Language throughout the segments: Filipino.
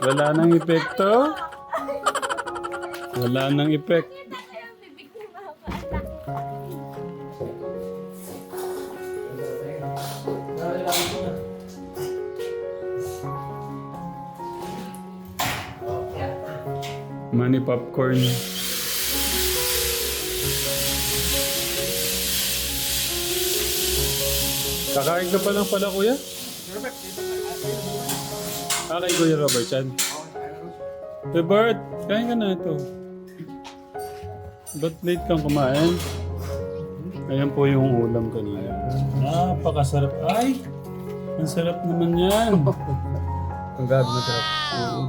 Wala nang epekto? Wala nang epek. Money popcorn. Kakain ka pa lang pala, kuya? Kay Kuya Robert yan. Robert, kain ka na ito. Ba't late kang kumain? Ayan po yung ulam kanina. Napakasarap. Ay! Ang sarap naman yan. Ang gabi masarap.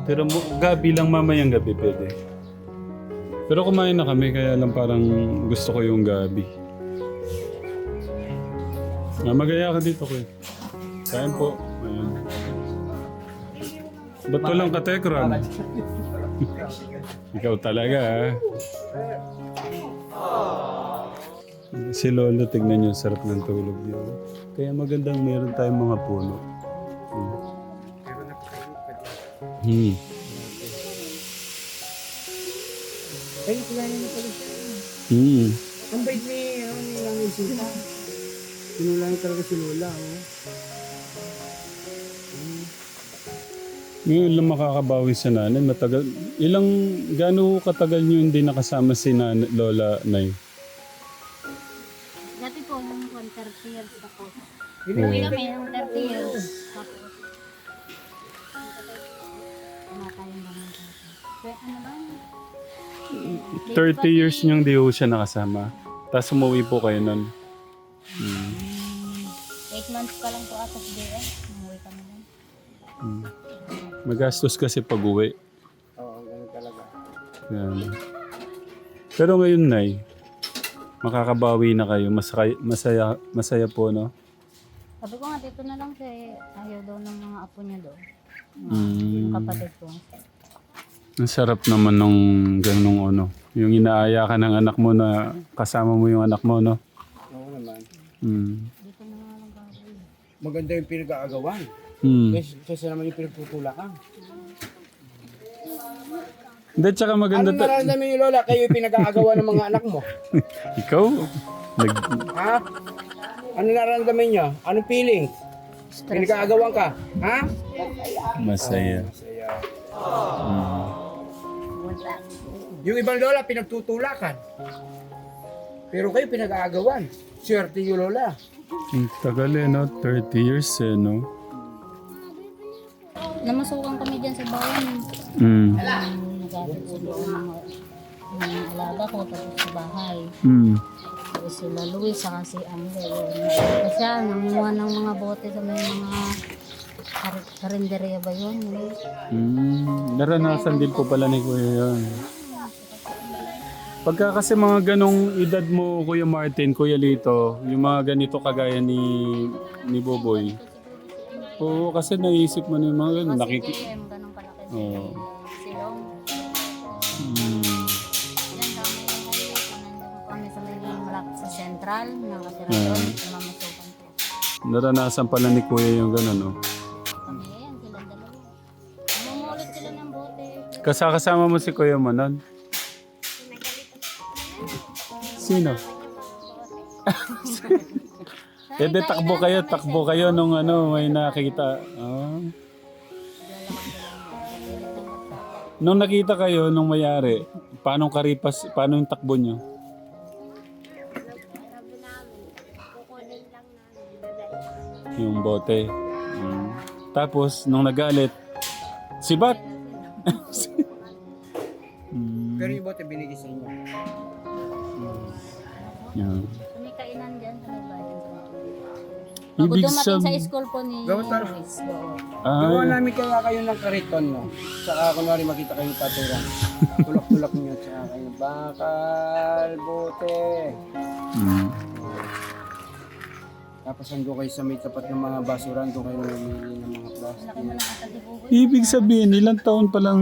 Pero gabi lang mamayang gabi pwede. Pero kumain na kami kaya lang parang gusto ko yung gabi. Magaya ka dito, kuya. Kain po. Ayan. Ba't walang katekram? Ikaw talaga, ha? Si Lolo, tignan niyo, sarap ng tulog niyo. Kaya magandang meron tayong mga puno. Hmm. Ay, kailangan na pala siya. Hmm. Ang bait ni Lang Isita. Sinulang talaga si Lola, oh. Ngayon lang makakabawi sa nanay. Matagal. Gaano katagal niyo hindi nakasama si Lola, Nay? Dati po, nung 30 years ako. Hindi Uwi kami ng 30 years. Tapos, kumakain ba ng tatay? Ano ba? 30 years niyong di ho siya nakasama. Tapos umuwi po kayo nun. 8 months pa lang po ata si JS. Umuwi kami nun. Magastos kasi pag uwi. Oo, ganun talaga. Yan. Pero ngayon, Nay, makakabawi na kayo. Masaya po, no? Sabi ko nga, dito na lang siya eh. Ayaw daw ng mga apo niya doon. Mm. Yung kapatid ko. Ang sarap naman nung ganung ano. Yung inaaya ka ng anak mo na kasama mo yung anak mo, no? Oo naman. Dito na nga lang gagawin. Maganda yung pinag-aagawan. Kasi naman yung pinagtutulakan. Hindi, tsaka maganda... Ano nararamdaman niyo, Lola? Kayo yung pinag-aagawan ng mga anak mo? Ikaw? Ha? Ano nararamdaman niyo? Anong feeling? Pinag-aagawan ka? Ha? Masaya. Masaya. Wala. Yung ibang lola, pinagtutulakan. Pero kayo pinag-aagawan. Swerte yung lola. Ang tagal eh, no? 30 years eh, no? Namasukan kami dyan sa bayan. Nag-aabot sa doon ng alaga ko tapos sa bahay. Tapos sila Luis saka si Angel. Tapos siya, nanguha ng mga bote sa may mga karinderya ba yun? Naranasan din po pala ni Kuya yun. Pagka kasi mga ganong edad mo, Kuya Martin, Kuya Lito, yung mga ganito kagaya ni Boboy. Oo, kasi naisip mo na yung mga ganun. Ganun kalaki Oo. silong. Yan kami yung kayo. Nandun kami sa may malapit sa Central. Nakatira doon. Mamasukan ko. Naranasan pala ni Kuya yung ganun, no? Kami yan, silang dalawa. Mamumulit sila ng bote. Kasama mo si Kuya mo nun? Sino? Eh, di takbo kayo nung ano, may nakita. Nung nakita kayo, nung mayari, paano yung takbo nyo? Yung bote. Tapos, nung nagalit, sibat! Pero yung bote binigay sa inyo. Yeah. May kainan dyan sa may bayan. Bago Ibig dumating sa sabihin, school po ni Gawin tayo. Luis. Oo. Gawa namin kayo ng kariton, no? Saka kunwari makita kayo paturan. Tulak-tulak niyo. Saka kayo, bakal, bote. Tapos ando kayo sa may tapat ng mga basuran, doon kayo namimili ng mga plastic. Laki mo lang ata si Buboy. Ibig sabihin, ilang taon pa lang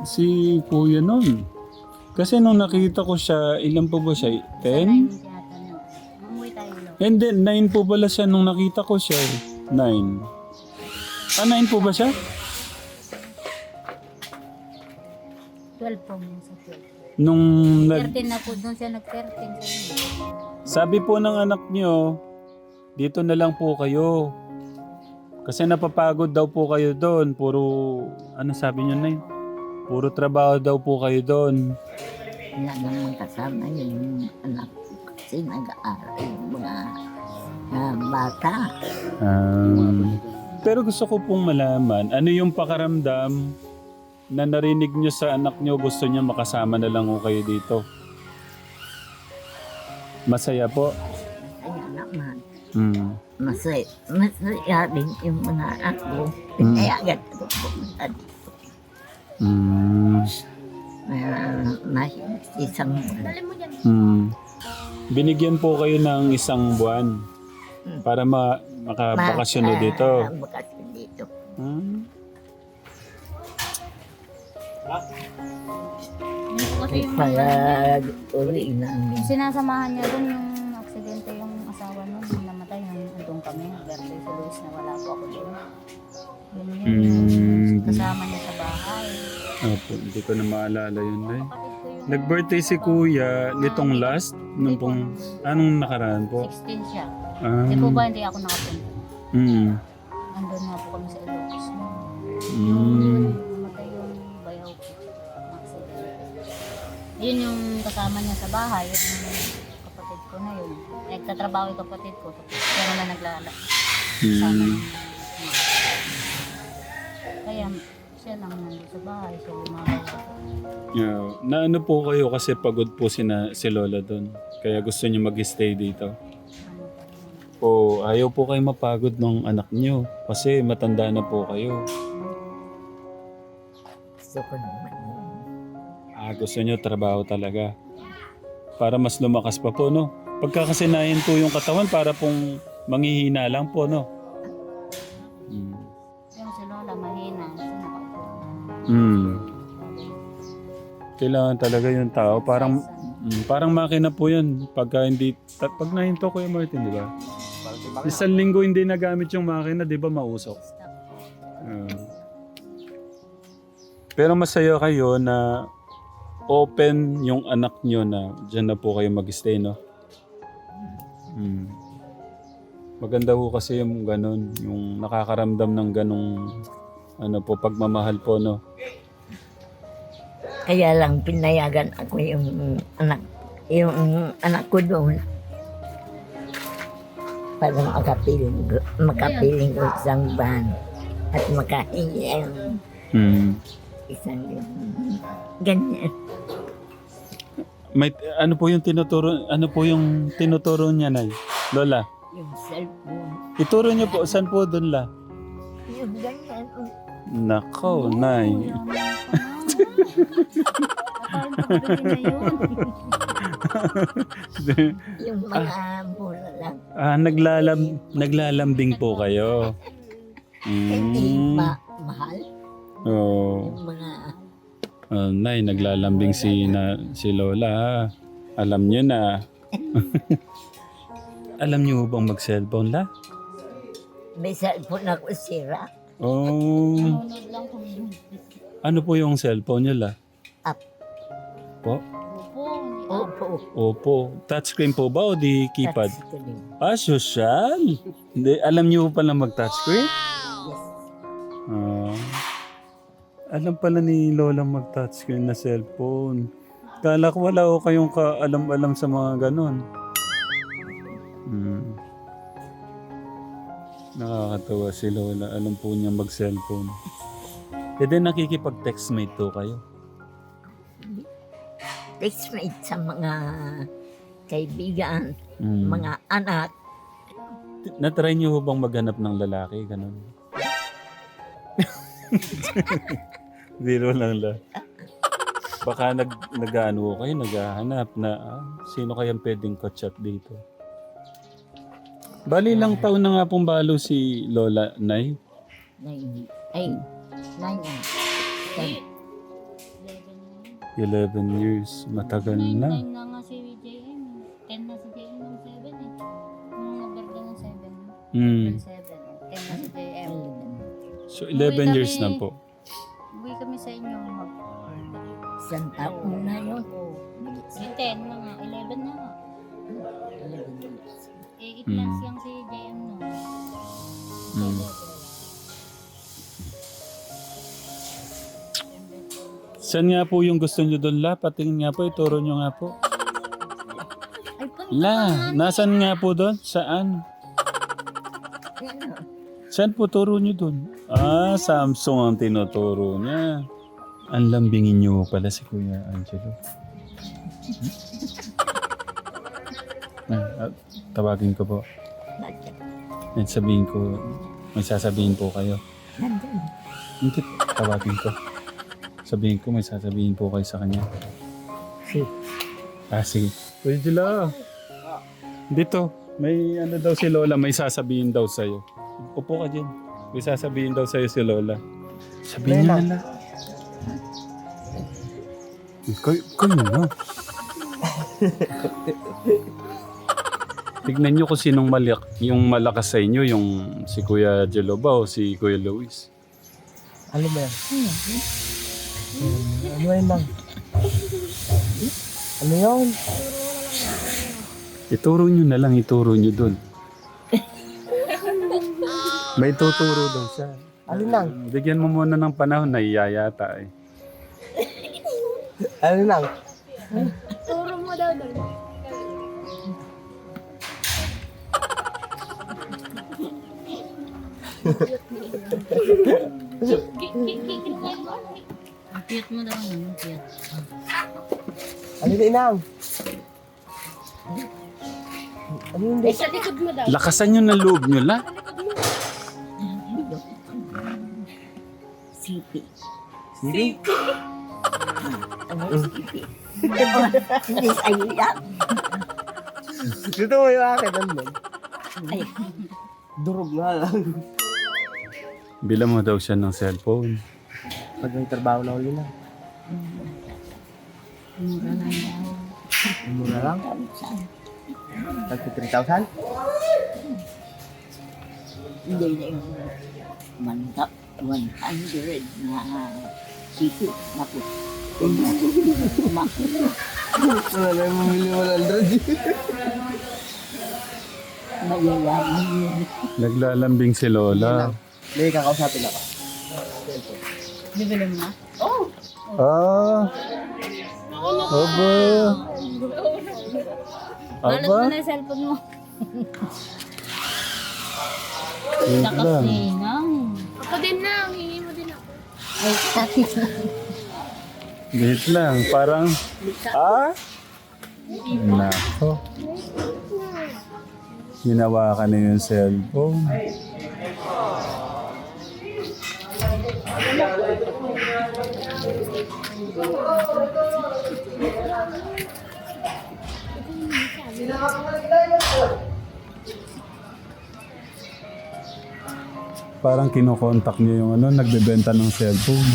si kuya nun? Kasi nung nakita ko siya, ilan po ba siya? 10? Sa 9 yata na. Umuwi tayo lo. And then, 9 po pala siya nung nakita ko siya. 9. 9 po ba siya? 12 po mo sa 12. Nung 13 na po doon siya nag-13 sa inyo. sabi po ng anak niyo, dito na lang po kayo. Kasi napapagod daw po kayo doon. Puro, ano sabi niyo na yun? Puro trabaho daw po kayo doon. Wala namang kasama yung anak ko kasi nag-aaral yung mga bata. Pero gusto ko pong malaman, ano yung pakaramdam na narinig niyo sa anak niyo, gusto niya makasama na lang ko kayo dito? Masaya po. Kaya naman, masaya din yung mga anak ko. Pinayagan ko pumunta dito. Isang Binigyan po kayo ng 1 buwan para makabakasyon dito. Bakasyon dito. Kasi yung Para uli namin. sinasamahan niya doon yung aksidente yung asawa niya. Yung namatay, yung andun kami. Birthday si Luis na wala po ako doon. Yun kasama niya sa bahay. Opo, hindi ko na maalala yun. Ay. Kapatid ko yung Nag-birthday si kuya nitong last, nung pong, anong nakaraan po? 16 siya. Ah, Di po ba hindi ako nakapunta? mm, Andun nga po kami sa Ilocos. mm, Namatay yung bayaw ko. Accident. Yun yung kasama niya sa bahay. Yung kapatid ko na yun. Nagtatrabaho yung kapatid ko. Siya naman naglala. Kasama mm. ng kaya siya lang nandun sa bahay. Siya lumalaw. Yeah. Na ano po kayo kasi pagod po si Lola doon. Kaya gusto niyo mag-stay dito. O ayaw po kayo mapagod ng anak niyo kasi matanda na po kayo. Gusto ko naman yun. Gusto niyo trabaho talaga. Para mas lumakas pa po, no? Pagkakasinayan po yung katawan para pong manghihina lang po, no? Mm. Yung si Lola mahina. Siya nakaupo. Kailangan talaga yung tao. Parang makina po yun. Pagka hindi, pag nahinto ko yung Martin, di ba? 1 linggo hindi nagamit yung makina, di ba mausok? Pero masaya kayo na open yung anak nyo na dyan na po kayo mag-stay, no? Maganda po kasi yung ganun, yung nakakaramdam ng ganung ano po, pagmamahal po, no? Kaya lang pinayagan ako yung anak ko doon. Para makapiling ko isang van at makahingi ang isang ganyan. May ano po yung tinuturo niya, Nay? Lola, Yung cellphone. ituro niyo po saan po doon la? Yung ganyan. Nako, Nay. Yung mga bola lang. Naglalambing po kayo. Hindi mahal. Oh. Yung mga Nay, naglalambing si Lola. Ha? Alam niyo na. Alam niyo bang mag-cellphone la? may cellphone ako sira. Oh. Nanonood lang kung Ano po yung cellphone niyo la? Up. Po? Opo. Opo. Opo. Touchscreen po ba o di keypad? Touchscreen. Social? Hindi, alam niyo pa lang mag-touchscreen? Yes. Alam pala ni Lola mag-touchscreen na cellphone. Kala ko wala ko kayong kaalam-alam sa mga ganon. Nakakatawa si Lola. Alam po niya mag-cellphone. E din nakikipag-textmate to kayo. Textmate sa mga kaibigan, Mm. mga anak. Na-try niyo bang maghanap ng lalaki? Ganon. Biro lang la. Baka nag-ano kayo, naghahanap na sino kayang pwedeng ka-chat dito? Bali lang taon na nga pong balo si Lola, Nay. 9, 10. 11 years. Matagal 9 na. na nga si JM. 10 na si JM ng 7 eh. Nung nag-birthday ng 7. Mm. 7. 10 na si JM. So 11 years na po. Uwi kami sa inyo. Isang taon na yun. Si 10 na nga. 11 na nga. 11 years. 8 months lang si JM no. Mm. Saan nga po yung gusto nyo doon, La? Patingin nga po, ituro nyo nga po. Ay, punta La, nasan nga po doon? Saan? Saan po turo nyo doon? Ah, Samsung ang tinuturo niya. Ang lambingin nyo pala si Kuya Angelo. Tawagin ko po. At sabihin ko, may sasabihin po kayo. Nandun. Hindi, tawagin ko. Sabihin ko, may sasabihin po kayo sa kanya. Sige. Kuya Angelo. Dito, may ano daw si Lola, may sasabihin daw sa'yo. Upo ka dyan. May sasabihin daw sa'yo si Lola. Sabihin niya na. Kayo na. Tignan niyo kung sinong yung malakas sa inyo, yung si Kuya Angelo ba o si Kuya Luis? Ano ba yan? Ano ba yun, Mang? Ano yun? Ituro niyo na lang, ituro niyo doon. May tuturo daw siya. Ano lang? Bigyan mo muna ng panahon, naiyayata eh. Ano lang? Turo mo daw doon. Ang cute mo daw. Ang cute. Ano din, Nang? Ano yun, Dek? Sa likod mo daw. Lakasan niyo na loob niyo, La. Sipi. Sige. Ano sipi? Hindi sa'yo yan. Dito mo yung akin, nandun. Ay, Durog nga lang. Bilang mo daw siya ng cellphone. Pag may trabaho na uli na. Mura lang daw. Mura lang. saan? Tagpo 3,000? Hindi na yung 100 na sipi. Naku. Naku. Wala na yung mamili 100. Mayayaman yun. Naglalambing si Lola. May kakausapin ako. Bibili mo na? Ah. Aba. Balot Aba. mo na yung cellphone mo. Wait Lakas lang. ni Nang. Ako din na, hingi mo din ako. Ay, kasi Wait lang. Parang... Ah? Nako. Ginawa ka na yung cellphone. Parang kinokontak niya yung ano, nagbebenta ng cellphone.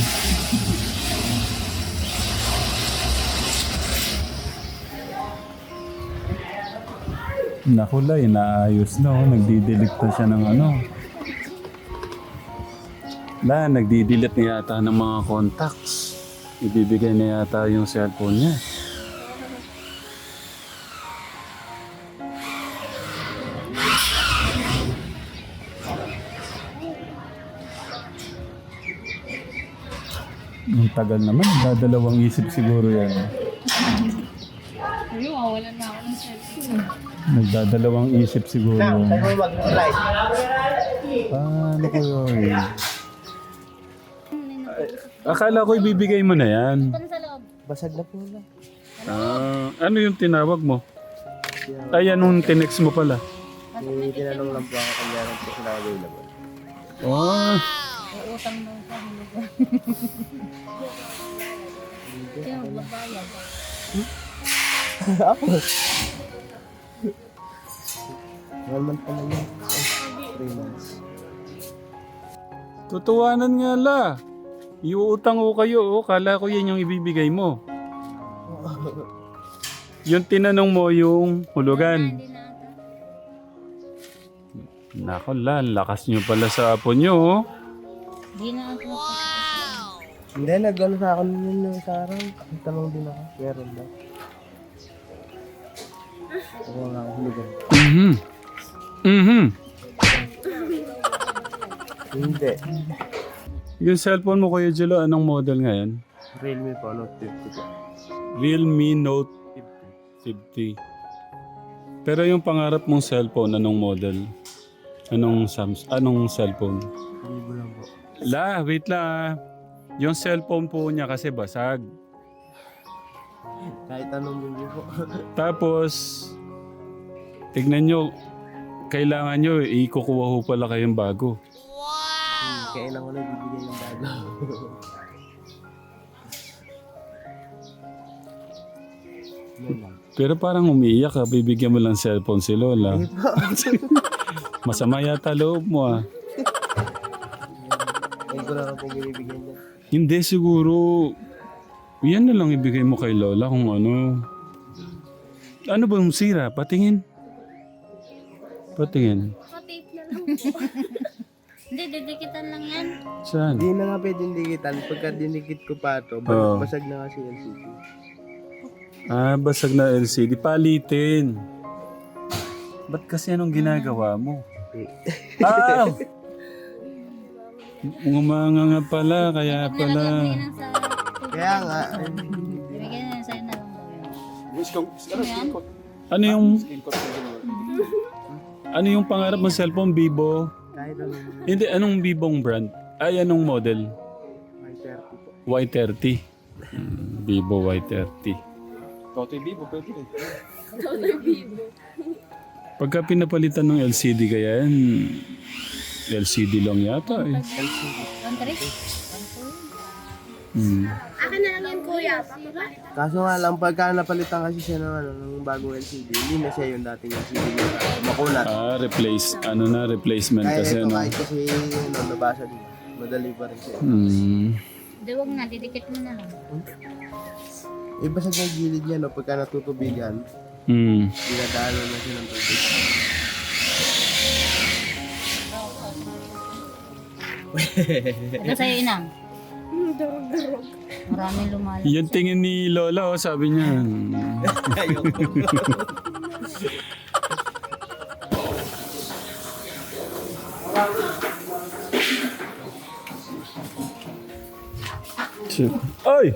Nakula, inaayos na oh. Nagdidelete na siya ng ano. Nagdidelete na yata ng mga contacts. Ibibigay na yata yung cellphone niya. Ang tagal naman, dadalawang isip siguro yan. Ayun, wala na ako ng cellphone. Nagdadalawang isip siguro. Nang, tayo mo mag-reply. Paano ko yun? Akala ko ibibigay mo na yan. Ano sa loob? Basag na po na. Ano yung tinawag mo? Ay, anong tinext mo pala? May tinanong lang po ako kanya rin po sila available. Oh, Uutang daw sa hulugan. Kaya magbabayad. Ako. 1 month pa lang yun. 3 months. Tutuwanan nga la. Iuutang ko kayo, oh. Kala ko yan yung ibibigay mo. Yung tinanong mo yung hulugan. Hindi na ata. Nako la, lakas nyo pala sa apo nyo, oh. Hindi na ata. Hindi, nag-ano sa akin yun yung sa araw. Tanong din ako. Meron ba? Ako nga ako hulugan. Mhm. Mhm. Hindi. Yung cellphone mo, Kuya Jello, anong model ngayon? Realme po, Note 50 po. Realme Note 50. Pero yung pangarap mong cellphone, anong model? Anong cellphone? Libo lang po. La, wait lang ah. Yung cellphone po niya kasi basag. Kahit anong libo po. Tapos, tignan nyo, kailangan nyo, ikukuha ho pala kayong bago. Kailan ko na bibigay yung bago. Yan lang. Pero parang umiiyak ka, bibigyan mo lang cellphone si Lola. Masama yata loob mo ah. Ay ko na po binibigyan niya. Hindi siguro, yan na lang ibigay mo kay Lola kung ano. Ano ba yung sira? Patingin. Patingin. Naka-tape na lang po. Hindi, didikitan lang yan. Saan? Hindi na nga pwedeng dikitan. Pagka dinikit ko pa ito, Oo. basag na kasi yung LCD. Ah, basag na LCD. Palitin. Ba't kasi anong ginagawa mo? Ah! Umanga nga pala, kaya pala. Bigyan sa Kaya nga, Bigyan na sa'yo na lang daw yan. Ano yung... Ano yung pangarap mo cellphone? Vivo? kahit ano, Hindi, anong Vivong brand? Ay, anong model? may 30 po. Y30. Vivo Y30. Pagka pinapalitan ng LCD kaya yan, LCD lang yata eh. 1-3? Akin na lang yan, kuya. Papa. Kaso nga lang, pagka napalitan kasi siya ng, ng bagong LCD, hindi na siya yung dating LCD niya. Makulat. Ah, replacement Kaya kasi ito ano. kahit kasi nabasa din. Madali pa rin siya. Di, wag na, didikit mo na lang. Iba sa gilid niya, no, pagka natutubigan, dinadaanan na siya ng tubig. Ito sa'yo, inang. Durog-durog. Maraming lumalabas. Yung tingin ni Lola, oh, sabi niya. Ay!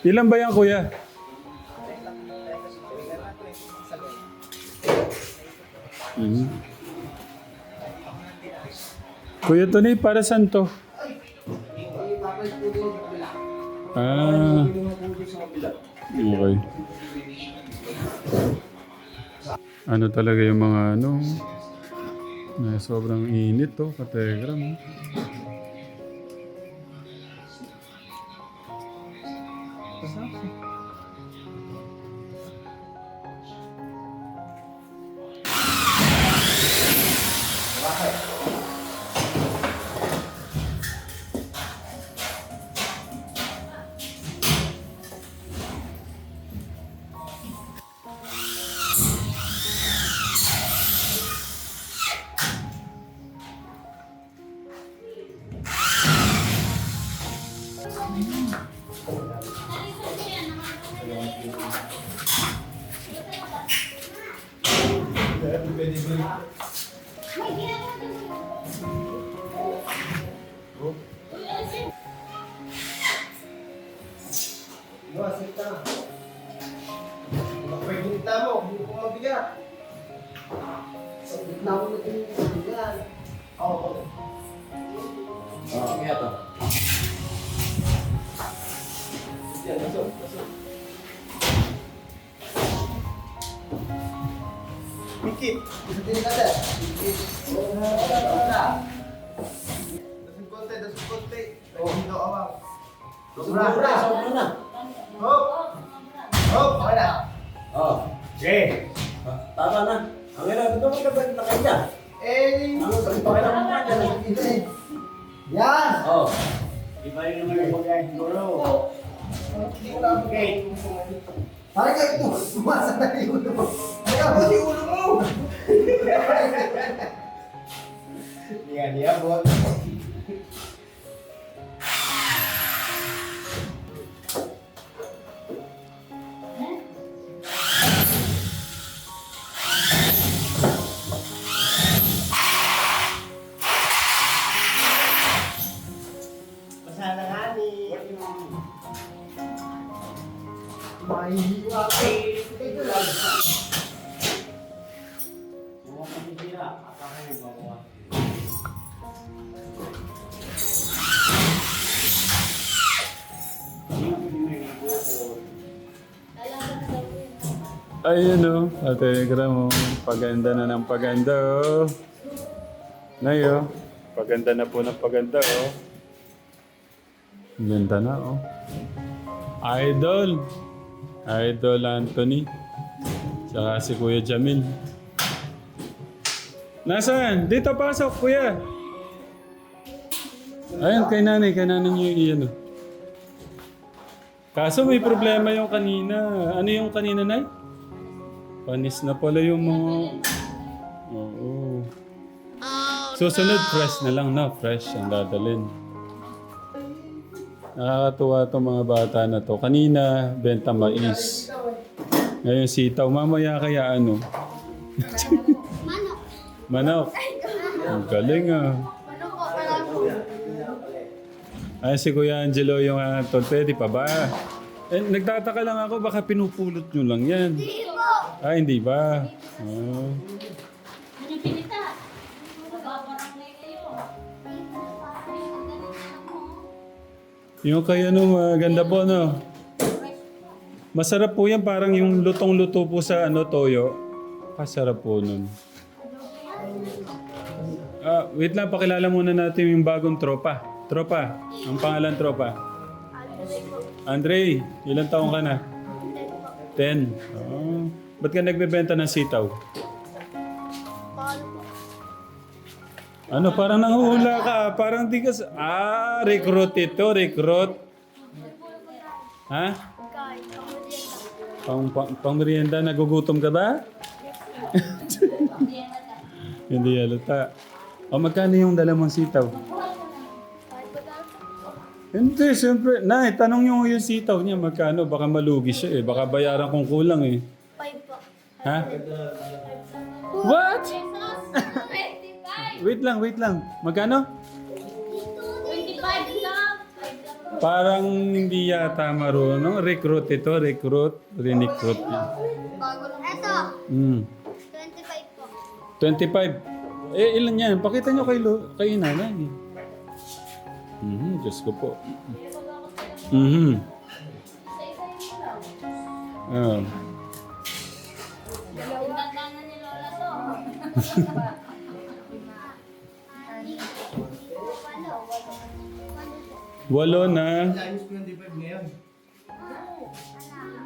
Ilan ba yan, kuya? Kuya Tony, para saan to? Ah. Okay. Ano talaga yung mga ano? Na sobrang init to, kategram. Oh, okay. Tama na. Ang ina, ito mo ka ba na kanya? Ano, sabi pa kailangan mo kanya. Yan! Oh. Iba rin naman yung pagkain siguro. Okay. Parang kayo ito, sumasa na yung ulo mo. Kaya mo yung ulo mo! Niya, bot. Mahihiwa ko. Ito lang. Ayun o, Ate Gram, paganda na ng paganda o. Ngayon, paganda na po ng paganda o. Ganda na o. Idol! Idol Anthony. Tsaka si Kuya Jamil. Nasaan? Dito pasok, Kuya. Ayun, kay nanay niyo iyan o. Kaso may problema yung kanina. Ano yung kanina, Nay? Panis na pala yung mga... Oo. Susunod, fresh na lang, no? Fresh ang dadalhin. Nakakatuwa itong mga bata na to. Kanina, benta mais. Ngayon sitaw. Mamaya kaya ano? Manok. Ang galing ah. Ay, si Kuya Angelo yung tol. Pwede pa ba? Eh, nagtataka lang ako, baka pinupulot nyo lang yan. Ah, hindi ba? Oh. Ano pinita? Nagbabarang na kayo. Yung kaya maganda po, no? Masarap po yan, parang yung lutong-luto po sa toyo. Kasarap po nun. Ah, wait lang, pakilala muna natin yung bagong tropa. Tropa, ang pangalan tropa? Andre, ilang taong ka na? 10. Oh. Ba't ka nagbebenta ng sitaw? Ano, parang nanguhula ka. Parang di ka... recruit ito, recruit. Ha? Pang merienda, nagugutom ka ba? Hindi halata. O, magkano yung dala mong sitaw? Hindi, siyempre. Nay, tanong nyo yung sitaw niya, magkano? Baka malugi siya eh. Baka bayaran kung kulang eh. 5 po. Ha? What? 25. Wait lang. Magkano? 25 lang. Parang hindi yata marunong. Recruit ito, recruit. Recruit niya. Bago lang. Eto, Hmm. 25 po. 25. Eh, ilan yan? Pakita nyo kay nanay. Diyos ko po. Ah. Tindahan ni Lola to. Walo na.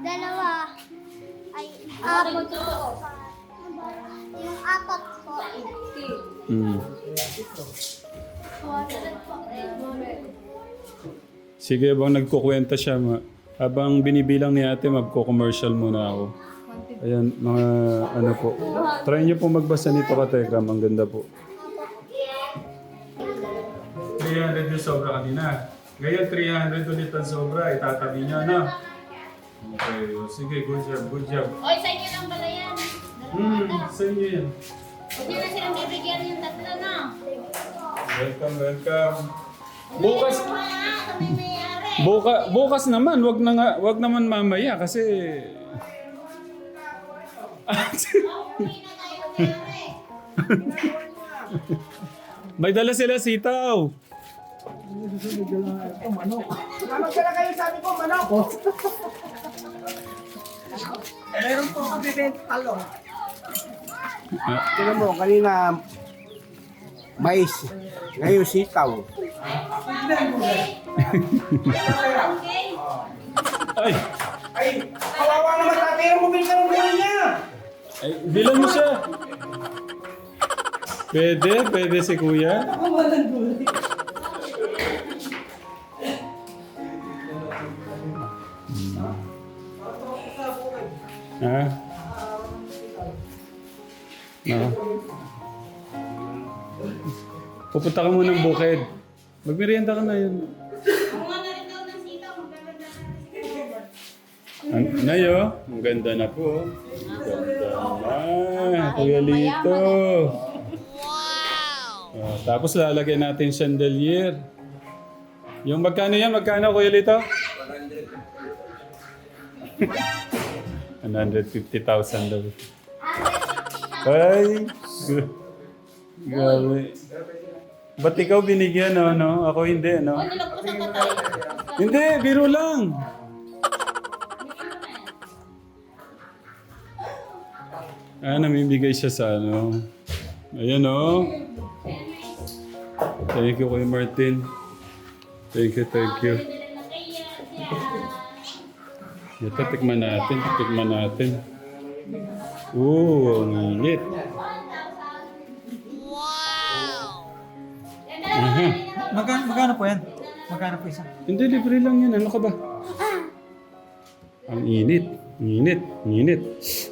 Dalawa. Ay, apat po. Yung apat po. Hmm. Sige, habang nagkukwenta siya, habang binibilang ni ate, magko-commercial muna ako. Ayan, mga ano po. Try niyo po magbasa nito ka, Tekram. Ang ganda po. 300 yung sobra kanina. Ngayon, 300 ulit ang sobra. Itatabi niyo, ano? Okay, sige. Good job. Oy, sa inyo lang pala yan. Dalawa ata. Sa inyo yan. Huwag nyo na silang bibigyan yung tatlo, no? Welcome. Bukas, Wala, kami may-ari. bukas naman, wag naman mamaya kasi Hindi na tayo may-ari. may dala sila sitaw. Naman ka na kayo, sabi ko, manok. Meron po kami benta talong. Tingnan mo, kanina mais. Ngayon sitaw. Ay, Ay, kawawa naman tatay ang bumili ka ng gulay niya. Ay, bilang mo siya. Pwede si kuya. Ha? No. Pupunta ka muna ng bukid. Magmerienda ka na yun. Nayo, ang ganda na po. Ganda na. Kuya Lito. Oh, tapos lalagyan natin chandelier. Yung magkano yan? Magkano, Kuya Lito? 150,000 daw. Ay! Grabe. Ba't ikaw binigyan, no? Ako hindi, no? Hindi, biro lang. Namimigay siya sa ano. Ayan, oh. Thank you, Kuya Martin. Thank you. Ito, tikman natin. Ang init. Aha. Magkano po yan? Magkano po isa? Hindi, libre lang yan. Ano ka ba? Ang init.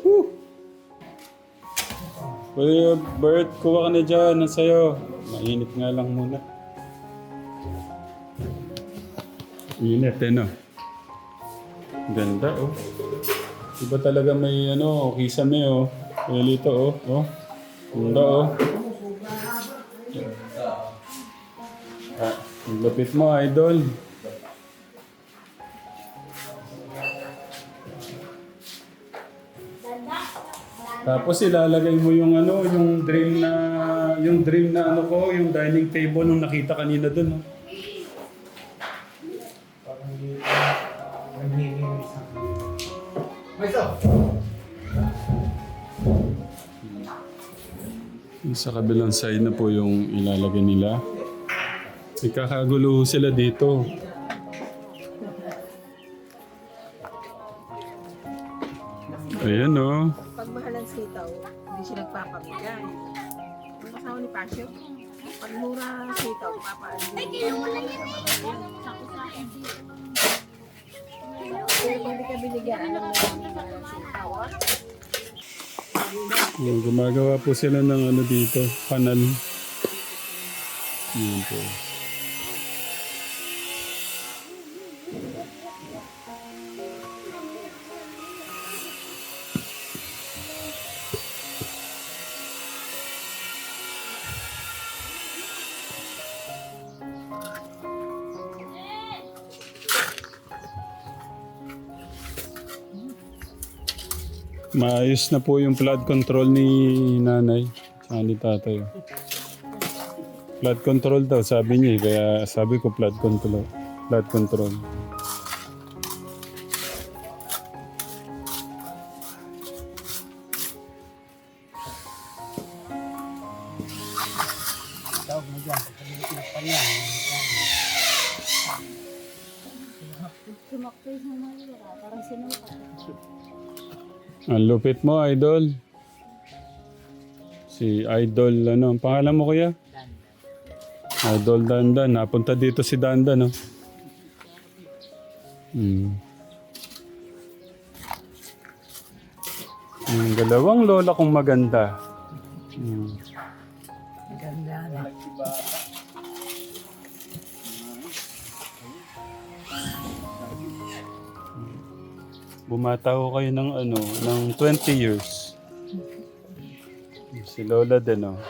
Woo! Kuya Bert, kuha ka na dyan. Ang sayo. Mainit nga lang muna. Init, no? Ganda, oh. Iba talaga may kisame, oh. Kuya Lito, oh. Ganda, oh. Ang lapit mo, idol. Tapos ilalagay mo yung yung dream na yung dining table nung nakita kanina doon, oh. Yung sa kabilang side na po yung ilalagay nila. Ikakagulo sila dito. Ayan, oh. Pag mahal ang sitaw, hindi siya nagpapamigay. Ang asawa ni Pasyo, pag mura ang sitaw, papaalisin. Pero kung hindi ka binigyan, alam mo namin mahal ang sitaw. Gumagawa po sila ng dito, panel. Yun po. Maayos na po yung flood control ni nanay. Tsaka ni tatay. Flood control daw, sabi niya. Kaya sabi ko flood control. Flood control. Sumakto yung mga parang sinuka. Ang lupit mo, idol. Si Idol, ang pangalan mo kuya? Idol Dandan. Napunta dito si Dandan, no? Yung dalawang lola kong maganda. Ganda na. Bumata ko kayo ng ng 20 years. Si Lola din, oh.